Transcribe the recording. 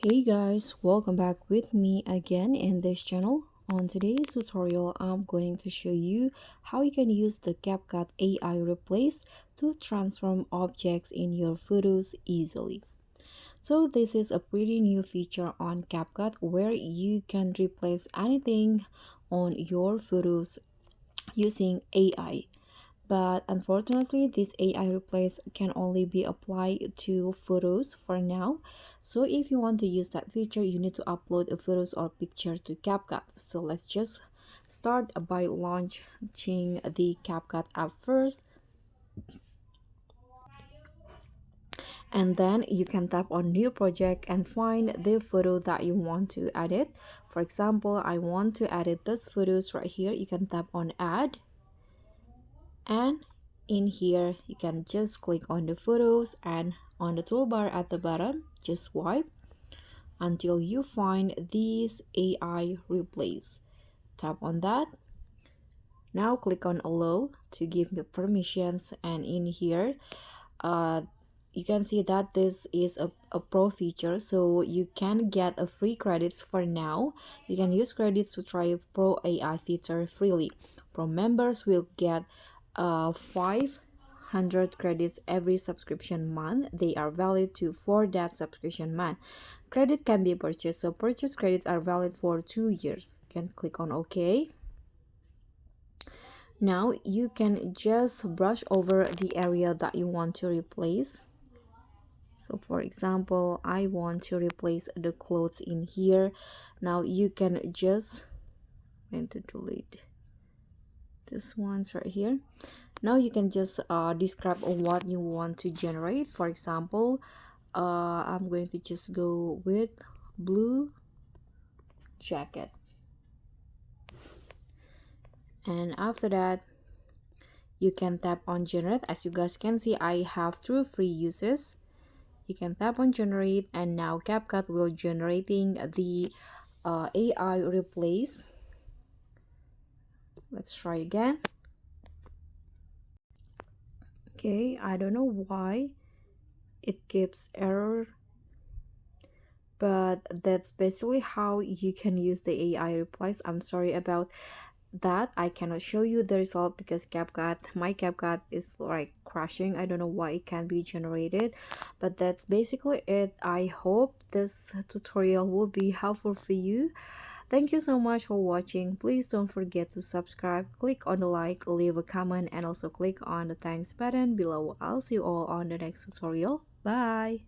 Hey guys, welcome back with me again in this channel. On today's tutorial, I'm going to show you how you can use the CapCut AI Replace to transform objects in your photos easily. So this is a pretty new feature on CapCut where you can replace anything on your photos using AI. But unfortunately, this AI replace can only be applied to photos for now. So if you want to use that feature, you need to upload a photos or picture to CapCut. So let's just start by launching the CapCut app first. And then you can tap on new project and find the photo that you want to edit. For example, I want to edit this photos right here. You can tap on add, and in here you can just click on the photos, and on the toolbar at the bottom just swipe until you find this AI replace. Tap on that. Now click on allow to give me permissions, and in here uh you can see that this is a pro feature, so you can get a free credits for now. You can use credits to try pro AI feature freely. Pro members will get 500 credits every subscription month. They are valid for that subscription month. Credit can be purchased, so purchase credits are valid for 2 years. You can click on OK. Now you can just brush over the area that you want to replace. So for example, I want to replace the clothes in here. Now you can just going to delete this ones right here. Now you can just describe what you want to generate. For example, I'm going to just go with blue jacket, and after that you can tap on generate. As you guys can see, I have 3 free uses. You can tap on generate, and now CapCut will generating the AI replace. Let's try again. Okay, I don't know why it gives error, but that's basically how you can use the AI replace. I'm sorry about that. I cannot show you the result because my CapCut is like crashing. I don't know why it can be generated, but that's basically it. I hope this tutorial will be helpful for you. Thank you so much for watching. Please don't forget to subscribe, click on the like, leave a comment, and also click on the thanks button below. I'll see you all on the next tutorial. Bye.